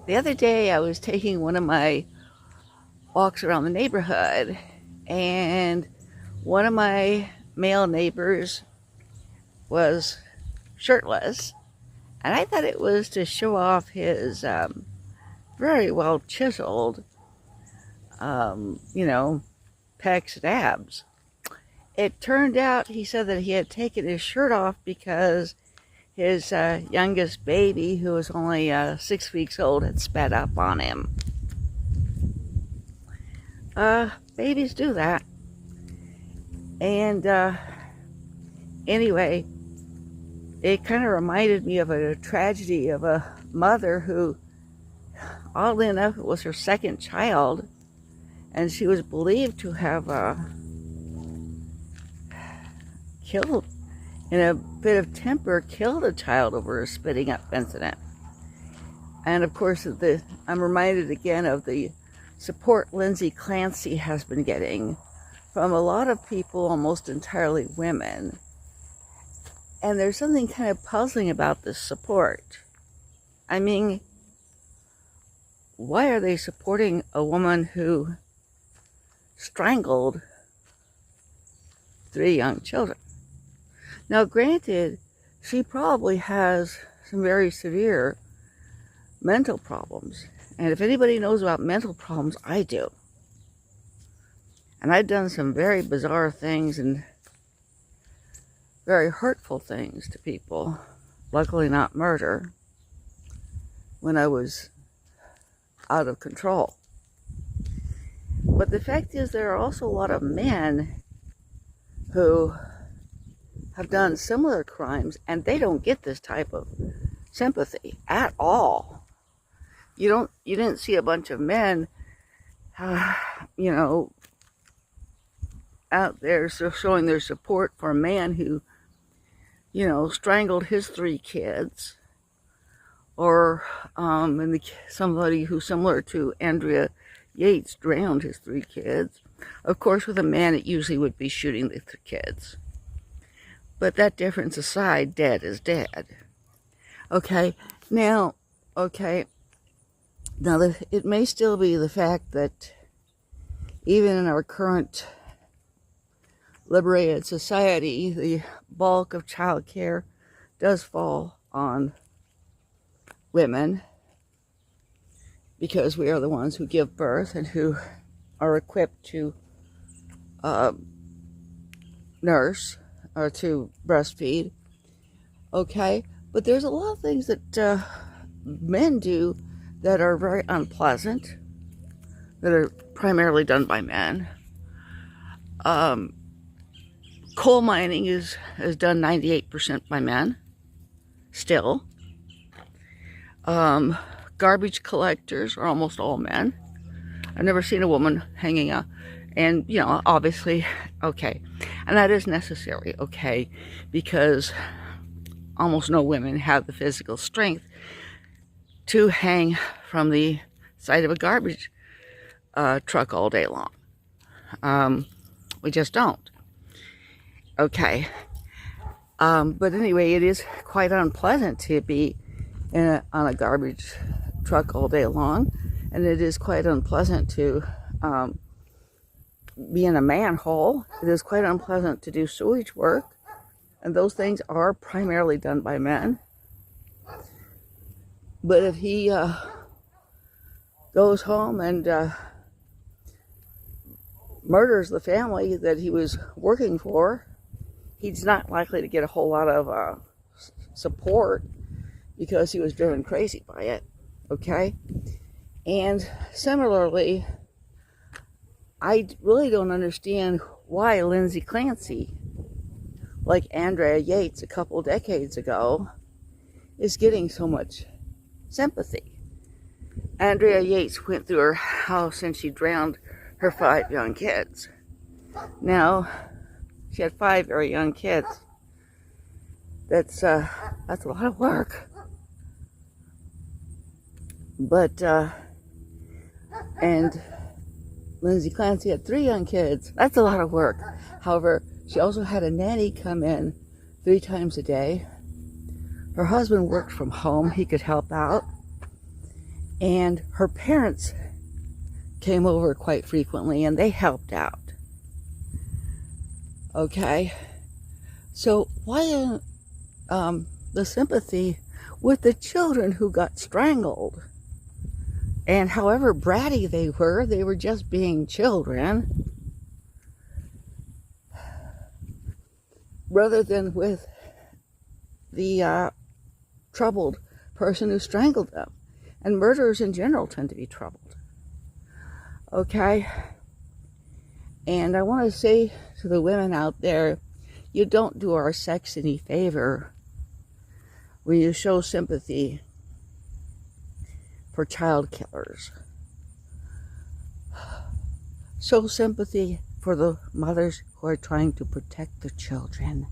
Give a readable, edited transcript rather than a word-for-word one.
The other day I was taking one of my walks around the neighborhood, and one of my male neighbors was shirtless, and I thought it was to show off his very well chiseled, you know, pecs and abs. It turned out he said that he had taken his shirt off because his youngest baby, who was only 6 weeks old, had sped up on him. Babies do that. And anyway, it kind of reminded me of a tragedy of a mother who, oddly enough, it was her second child, and she was believed to have killed, in a bit of temper, killed a child over a spitting up incident. And of course, I'm reminded again of the support Lindsay Clancy has been getting from a lot of people, almost entirely women. And there's something kind of puzzling about this support. I mean, why are they supporting a woman who strangled 3 young children? Now, granted, she probably has some very severe mental problems. And if anybody knows about mental problems, I do. And I've done some very bizarre things and very hurtful things to people. Luckily not murder, when I was out of control. But the fact is, there are also a lot of men who have done similar crimes, and they don't get this type of sympathy at all. You didn't see a bunch of men, out there showing their support for a man who, strangled his 3 kids, or somebody who's similar to Andrea Yates drowned his 3 kids. Of course, with a man, it usually would be shooting the kids. But that difference aside, dead is dead. Now, it may still be the fact that even in our current liberated society, the bulk of child care does fall on women, because we are the ones who give birth and who are equipped to nurse or to breastfeed. But there's a lot of things that men do that are very unpleasant, that are primarily done by men. Coal mining is done 98% by men, still. Garbage collectors are almost all men. I've never seen a woman hanging out. And, obviously, and that is necessary, because almost no women have the physical strength to hang from the side of a garbage truck all day long. We just don't. But anyway, it is quite unpleasant to be on a garbage truck all day long, and it is quite unpleasant to be in a manhole. It is quite unpleasant to do sewage work, and those things are primarily done by men. But if he goes home and murders the family that he was working for, he's not likely to get a whole lot of support, because he was driven crazy by it. And similarly, I really don't understand why Lindsay Clancy, like Andrea Yates a couple decades ago, is getting so much sympathy. Andrea Yates went through her house and she drowned her 5 young kids. Now, she had 5 very young kids. That's a lot of work. But, and Lindsay Clancy had 3 young kids. That's a lot of work. However, she also had a nanny come in 3 times a day. Her husband worked from home. He could help out. And her parents came over quite frequently and they helped out. Okay, so why the sympathy with the children who got strangled? And however bratty they were just being children, rather than with the troubled person who strangled them. And murderers in general tend to be troubled. Okay? And I want to say to the women out there, you don't do our sex any favor when you show sympathy for child killers. Show sympathy for the mothers who are trying to protect their children.